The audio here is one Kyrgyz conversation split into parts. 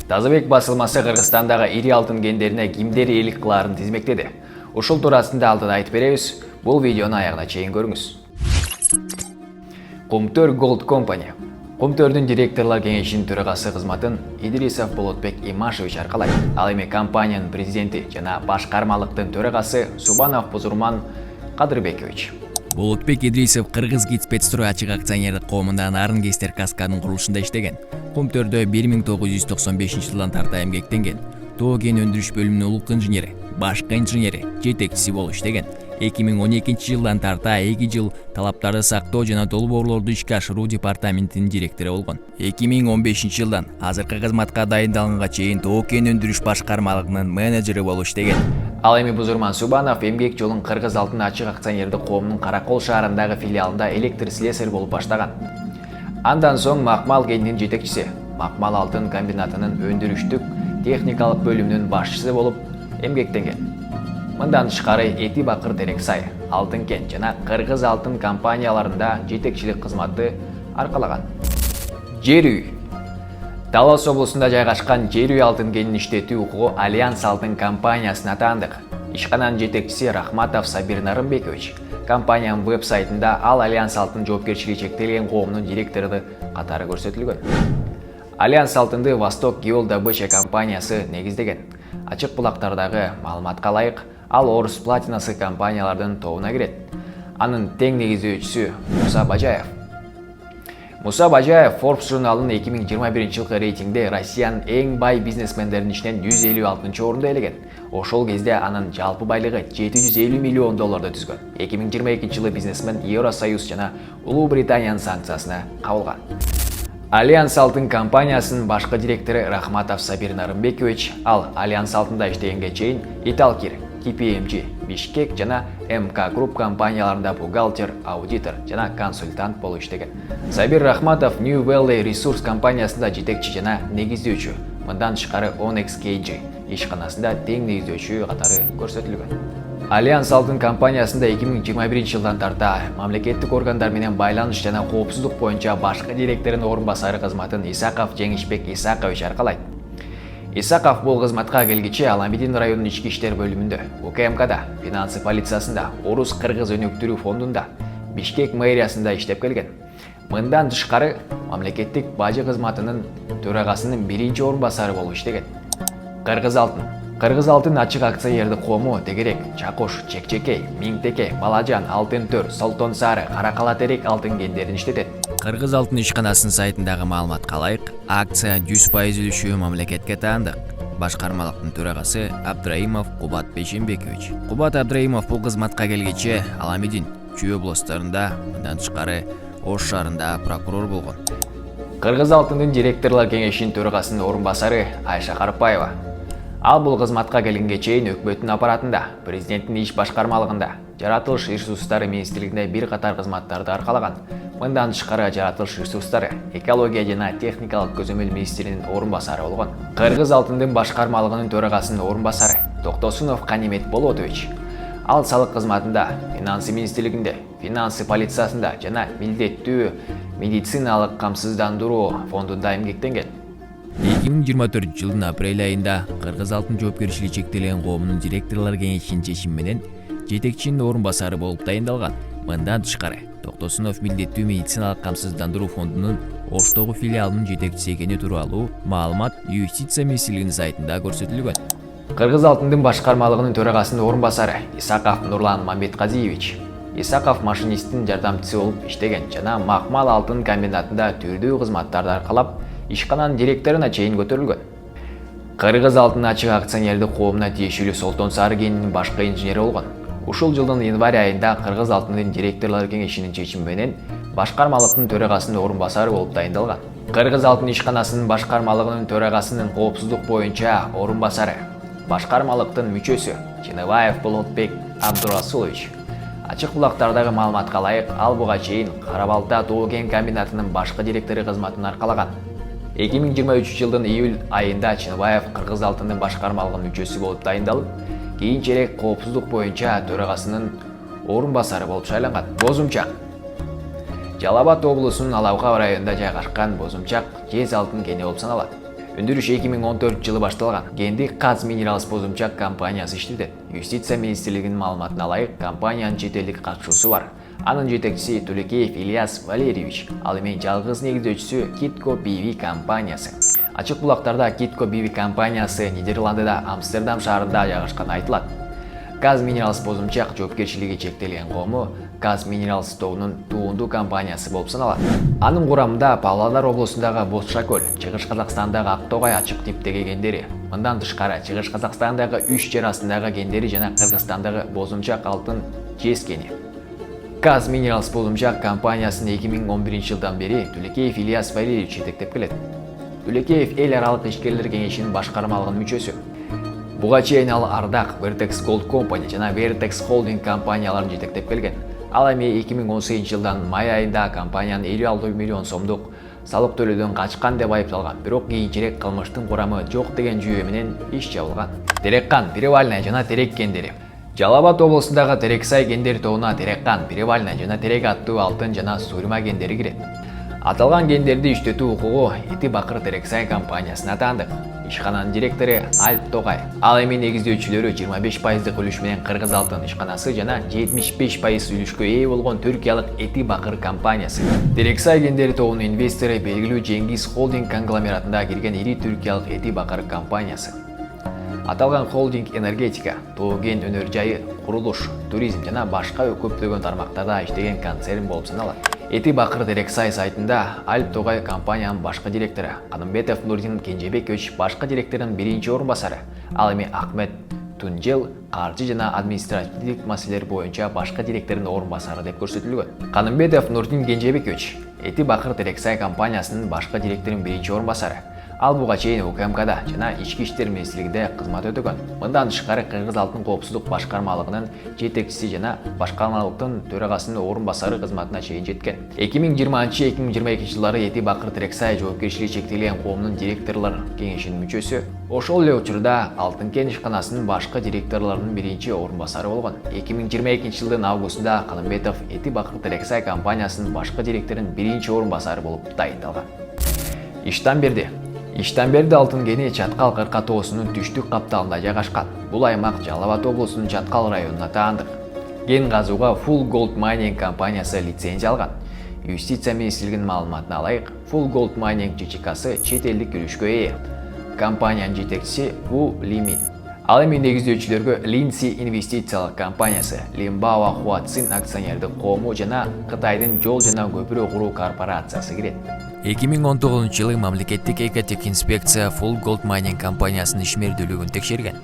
Тазабек басылмасы Кыргызстандагы ири алтын кендерине кимдерээлик кылаарын тизмектеди. Ушул туурасында алдыда айтып беребиз. Бул видеону аягына чейин көрүңүз. Кумтөр Gold Company. Кумтөрдүн директорлор кеңешинин төрагасы кызматын Идрисов Болотбек Имашевич аркалайт. Ал эми компаниянын президенти жана башкармалыктын төрагасы Субанов Бузурман Кадырбекович. Болотбек Идрисов Кыргыз Гидспецстрой ачык акционерлик коомунда нарын кестер каскадынын курулушунда иштеген. Кумтөрдө 1995 жылдан тарта эмгектенген. Тоо кен өндүрүш бөлүмүнүн улук инженери, башкы инженери, жетекчиси болуп иштеген. 2012 жылдан тарта 2 жыл талаптарды сактоо жана долбоорлорду ишке ашыруу департаментинин директору болгон. 2015 жылдан азыркы кызматка дайындалганга чейин тоо кен өндүрүш башкармалыгынын менеджери болуп иштеген. Ал эми Бузурман Субанов эмгек жолун Кыргыз алтын ачык акционердик коомунун Каракол шаарындагы филиалында электр слесарь болуп баштаган. Андан соң Макмал кенинин жетекчиси, Макмал алтын комбинатынын өндүрүштүк техникалык бөлүмүнүн башчысы болуп эмгектенген. Мындан тышкары Эти Бакыр Терек Сай, Алтын кен жана Кыргыз алтын компанияларында жетекчилик кызматты аркалаган. Жер үй. Талас облусунда жайгашкан жер үй алтын кенин иштетүү укугу Альянс алтын компаниясына таандык. Ишкананын жетекчиси Рахматов Сабир Нарымбекович. Компаниянын веб-сайтында ал Альянс алтын жоопкерчилиги чектелген коомунун директору катары көрсөтүлгөн. Альянс алтынды Восток Геолдобыча компаниясы негиздеген. Ачык булактардагы маалыматка ылайык, ал Орус Платинасы компаниялардын тобуна кирет. Анын тең негиздөөчүсү Муса Бажаев. Муса Бажаев Forbes журналынын 2021 жылкы рейтингде Россиянын эң бай бизнесмендеринин ичинен 156-орунду ээлеген. Ошол кезде анын жалпы байлыгы 750 миллион долларды түзгөн. 2022 жылы бизнесмен Евросоюз жана Улуу Британиянын санкциясына кабылган. Альянс алтын компаниясынын башкы директору Рахматов Сабир Нарымбекович, ал Альянс алтында иштегенге чейин Италкир, KPMG, Бишкек жана МК Групп компанияларында бухгалтер, аудитор жана консультант болуп иштеген. Сабир Рахматов New Valley Resource компаниясында жетекчи жана негиздөөчү, мындан тышкары Onyx KG ишканасында тең негиздөөчү катары көрсөтүлгөн. Альянс алтын компаниясында 2021 жылдан тарта мамлекеттик органдар менен байланыш жана коопсуздук боюнча башкы директорунун орун басары кызматын Исаков Жеңишбек Исакович аркалайт. Исаков бул кызматка келгиче Аламедин районунун ички иштер бөлүмүндө, УКМКда, финансы полициясында, Орус Кыргыз өнүктүрүү фондунда, Бишкек мэриясында иштеп келген. Мындан тышкары мамлекеттик бажы кызматынын төрагасынын биринчи орун басары болуп иштеген. Кыргыз алтын ачык акционердик коому Тегерек, Чакош, Чекчекей, Миңтеке, Балажан, Алтын Төр, Солтон Сары, Каракала Терек алтын кендерин иштетет. Кыргыз алтын ишканасынын сайтындагы маалыматка ылайык, акция 100% үлүшү мамлекетке таандык. Башкармалыктын төрагасы Абдраимов Кубат Бейшембекович. Кубат Абдраимов бул кызматка келгече Аламедин, Чүй областарында, мындан тышкары Ош шаарында прокурор болгон. Кыргыз алтындын директорлор кеңешинин төрагасынын орун басары Айша Карпаева. Ал бул кызматка келгенге чейин өкмөттүн аппаратында, президенттин иш башкармалыгында, жаратылыш ресурстары министрлигинде бир катар кызматтарды аркалаган. Мындан тышкары жаратылыш ресурстары, экология жана техникалык көзөмөл министринин орун басары болгон. Кыргыз алтындын башкармалыгынын төрагасынын орун басары Токтосунов Канимет Болотович. Ал салык кызматында, финансы министрлигинде, финансы полициясында жана милдеттүү медициналык камсыздандыруу фондунда эмгектенген. 2024 жылдын апрель айында Кыргыз алтын жоопкерчилиги чектелген коомунун директорлор кеңешинин чечими менен жетекчинин орун басары болуп дайындалган. Мындан тышкары Токтосунов милдеттүү медициналык камсыздандыруу фондунун Оштогу филиалынын жетекчиси экени тууралуу маалымат Юстиция министрлигинин сайтында көрсөтүлгөн. Кыргыз алтындын башкармалыгынын төрагасынын орун басары Исаков Нурлан Мамбетказиевич. Исаков машинисттин жардамчысы болуп иштеген жана Макмал алтын комбинатында түрдүү кызматтарды аркалап ишкананын директоруна чейин көтөрүлгөн. Кыргыз алтын ачык акционердик коомуна тиешелүү Солтон Сары кенинин башкы инженери болгон. Ушул жылдын январь айында Кыргыз алтындын директорлор кеңешинин чечими менен башкармалыктын төрагасынын орун басары болуп дайындалган. Кыргыз алтын ишканасынын башкармалыгынын төрагасынын коопсуздук боюнча орун басары, башкармалыктын мүчөсү Чыныбаев Болотбек Абдурасулович. Ачык булактардагы маалыматка ылайык, ал буга чейин Карабалта тоо кен комбинатынын башкы директору кызматын аркалаган. 2023 жылдын июль айында Чыныбаев Кыргыз алтындын башкармалыгынын мүчөсү болуп дайындалып, кийинчерээк коопсуздук боюнча төрагасынын орун басары болуп шайланган. Бозумчак. Жалал Абад облусунун Алабкап районунда жайгашкан Бозумчак жез алтын кени болуп саналат. Өндүрүш 2014 жылы башталган. Кендик Казминералс бозумчак компаниясы иштетет. Юстиция министрлигинин маалыматына ылайык, компаниянын чет элдик катышуусу бар. Анын жетекчиси Тулекеев Ильяс Валерьевич, ал эми жалгыз негиздөөчүсү Kitco BV компаниясы. Ачык булактарда Kitco BV компаниясы Нидерландыда Амстердам шаарында жайгашканы айтылат. Казминералс бозумчак жоопкерчилиги чектелген коому Казминералс тобунун туунду компаниясы болуп саналат. Анын курамында Павлодар облусундагы Бозшакөл, Чыгыш Казакстандагы Актогай ачык типтеги кендери, мындан тышкары Чыгыш Казакстандагы Үч жер астындагы кендери жана Кыргызстандагы Бозумчак алтын жез кени. Казминералс бозумчак компаниясын 2011 жылдан бери Тулекеев Ильяс Валерьевич жетектеп келет. Тулекеев эл аралык ишкерлер кеңешинин башкармалыгынын мүчөсү. Буга чейин ал Ардак, Vertex Gold Company жана Vertex Holding компанияларын жетектеп келген. Ал эми 2018 жылдан май айында компаниянын 56 миллион сомдук салык төлөөдөн качкан деп айыпталган, бирок кийинчерээк кылмыштын курамы жок деген жүйө менен иш жабылган. Тереккан, Перевальная жана Терек кендери. Жалал Абад облусундагы Терексай кендери тобуна Тереккан, Перевальная жана Терек аттуу алтын жана Сурма кендери кирет. Аталган кендерди иштетүү укугу Эти Бакыр Терексай компаниясына таандык. Ишкананын директору Альп Тогай. Ал эми негиздөөчүлөрү 25% үлүш менен Кыргыз алтын ишканасы жана 75% үлүшкө ээ болгон түркиялык Эти Бакыр компаниясы. Терексай кендери тобунун инвестору белгилүү Жеңгиз холдинг конгломератында кирген ири түркиялык Эти Бакыр компаниясы. Аталган холдинг энергетика, тоо-кен өнөр жайы, курулуш, туризм жана башка көптөгөн тармактарда иштеген концерн болуп саналат. Эти Бакыр Терексай сайтында Альп Тогай компаниянын башкы директору, Канымбетов Нурдин Кенжебекович башкы директорунун биринчи орун басары, ал эми Ахмет Тунжел каржы жана административдик маселелер боюнча башкы директорунун орун басары деп көрсөтүлгөн. Канымбетов Нурдин Кенжебекович Эти Бакыр Терексай компаниясынын башкы директорунун биринчи орун басары. Ал буга чейин УКМКда жана Ички иштер министрлигинде кызмат өтөгөн. Мындан тышкары Кыргыз алтын коопсуздук башкармалыгынын жетекчиси жана башкармалыктын төрагасынын орун басары кызматына чейин жеткен. 2020-2022 жылдары Эти Бакыр Терексай жоопкерчилиги чектелген коомдун директорлор кеңешинин мүчөсү, ошол эле учурда алтын кен ишканасынын башкы директорлорунун биринчи орун басары болгон. 2022 жылдын августунда Канымбетов Эти Бакыр Терексай компаниясынын башкы директорунун биринчи орун басары болуп тайынталган. Иштанберди алтын кени Чаткал кырка тоосунун түштүк капталында жайгашкан. Бул аймак Жалал Абад облусунун Чаткал районуна таандык. Кен казууга Full Gold Mining компаниясы лицензия алган. Юстиция министрлигинин маалыматына ылайык, Full Gold Mining ЖЧКсы чет элдик үлүшкө ээ. Компаниянын жетекчиси Ву Лимин. Ал эми негиздөөчүлөргө Линси инвестициялык компаниясы, Лимбао Хуатсин акционердик коому жана Кытайдын жол жана көпүрө куруу корпорациясы кирет. 2019 жылы мамлекеттик экотек инспекция Full Gold Mining компаниясынын ишмердүүлүгүн текшерген.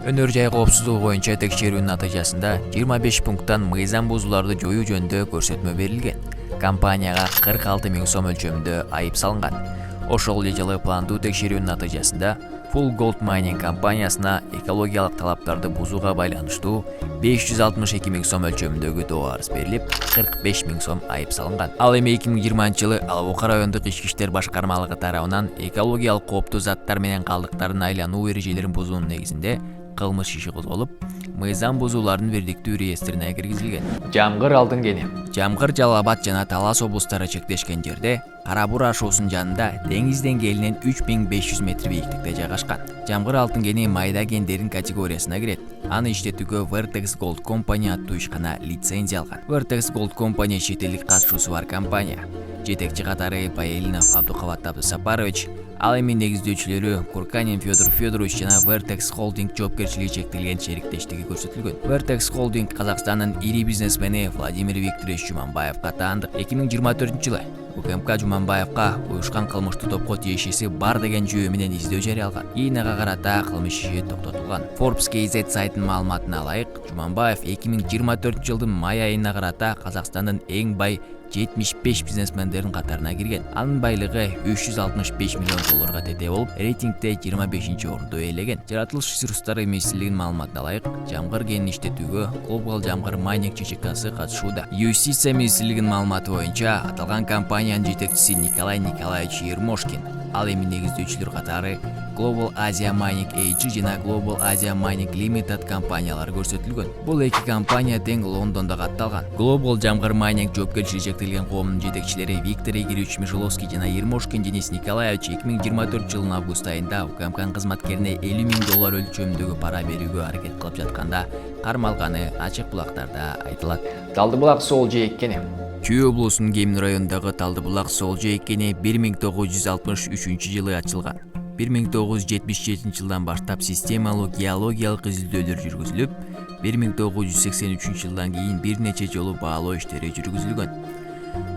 Өнөр жай коопсуздугу боюнча текшерүүнүн натыйжасында 25 пункттан мыйзам бузууларды жоюу жөнүндө көрсөтмө берилген. Компанияга 46 000 сом өлчөмүндө айып салынган. Ошол эле жылы пландуу текшерүүнүн натыйжасында Full Gold Mining компаниясына экологиялык талаптарды бузууга байланыштуу 562 000 сом өлчөмүндөгү доо арыз берилип, 45 000 сом айып салынган. Ал эми 2020 жылы Албука райондук ички иштер башкармалыгы тарабынан экологиялык кооптуу заттар менен калдыктардын айлануу эрежелерин бузуунун негизинде кылмыш иши козголуп, мыйзам бузуулардын бирдиктүү реестрине киргизилген. Жамгыр алтын кени. Жамгыр Жалал Абад жана Талас облустары чектешкен жерде Кара Бура ашуусунун жанында деңиз деңгээлинен 3500 метр бийиктикте жайгашкан. Жамгыр алтын кени майда кендердин категориясына кирет. Аны иштетүүгө Vertex Gold Company аттуу ишкана лицензия алган. Vertex Gold Company чет элдик катышуусу бар компания. Жетекчи катары Паэлинов Абдукават Абдусапарович, ал эми негиздөөчүлөрү Курканин Федор Федорович жана Vertex Holding жоопкерчилиги чектелген шериктештиги көрсөтүлгөн. Vertex Holding Казакстандын ири бизнесмени Владимир Викторович Жуманбаевга таандык. 2024 жылы УКМК Жуманбаевга уюшкан кылмыштуу топко тиешеси бар деген жүйө менен издөө жарыялган. Ийнага карата кылмыш иши токтотулган. Forbes KZ сайтынын маалыматына ылайык, Жуманбаев 2024 жылдын май айына карата Казакстандын эң бай 75 бизнесмендердин катарына кирген. Анын байлыгы 365 миллион долларга тете болуп, рейтингде 25 орунду ээлеген. Жаратылыш ресурстары министрлигинин маалыматына ылайык, жамгыр кенин иштетүүгө Global Jamgır Mining ЖЧКсы катышууда. Юстиция министрлигинин маалыматы боюнча, аталган компаниянын жетекчиси Николай Николаевич Ермошкин Ал эми негиздөөчүлөр катары Global Asia Mining AG жана Global Asia Mining Limited компаниялары көрсөтүлгөн. Бул эки компания тең Лондондо катталган. Global Jamg'ar Mining жоопкерчилиги чектелген коомунун жетекчилери Виктор Игоревич Мишеловский жана Ермошкин Денис Николаевич 2024 жылдын август айында УКМКнын кызматкерине $50 000 өлчөмүндөгү пара берүүгө аракет кылып жатканда кармалганы ачык булактарда айтылат. Талдыбулак сол жээккени. Чүй облусунун Кемин районундагы Талдыбулак сол жээккени 1963 жылы ачылган. 1977 жылдан баштап системалуу геологиялык изилдөөлөр жүргүзүлүп, 1983 жылдан кийин бир нече жолу баалоо иштери жүргүзүлгөн.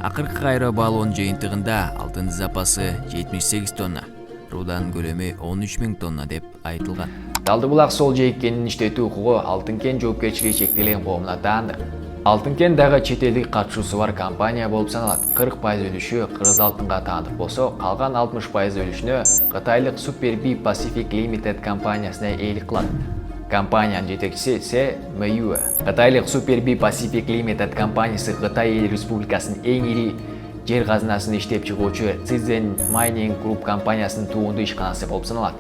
Акыркы кайра баалоонун жыйынтыгында алтын запасы 78 тонна, руданын көлөмү 13 000 тонна деп айтылган. Талдыбулак сол жээккенин иштетүү укугу Алтын кен жоопкерчилиги чектелген коомуна таандык. Алтын кен дагы чет элдик катышуусу бар компания болуп саналат. 40% өлүшү Кыргыз алтынга таандык болсо, калган 60% өлүшүнө Кытайлык Super B Pacific Limited компаниясына ээлик кылат. Компаниянын жетекчиси Се Мэйюэ. Кытайлык Super B Pacific Limited компаниясы Кытай эл республикасынын эң ири жер казынасын иштеп чыгуучу Цзэн Mining Group компаниясынын туунду ишканасы болуп саналат.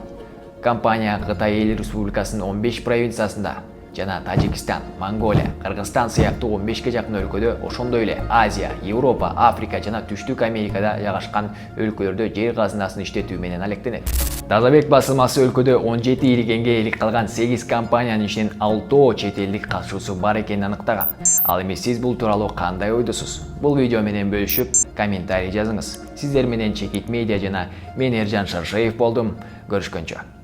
Компания Кытай эл республикасынын 15 провинциясында жана Тажикстан, Монголия, Кыргызстан сыяктуу 15ге жакын өлкөдө, ошондой эле Азия, Европа, Африка жана Түштүк Америкада жайгашкан өлкөлөрдө жер казынасын иштетүү менен алектенет. Тазабек басылмасы өлкөдө 17 иригенге ээлик калган 8 компаниянын ишинин 6 чет элдик катышуусу бар экенин аныктаган. Ал эми сиз бул тууралуу кандай ойдосуз? Бул видео менен бөлүшүп, комментарий жазыңыз. Сиздер менен Чекит Медиа жана мен Эржан Шаршеев болдум. Көрүшкөнчө.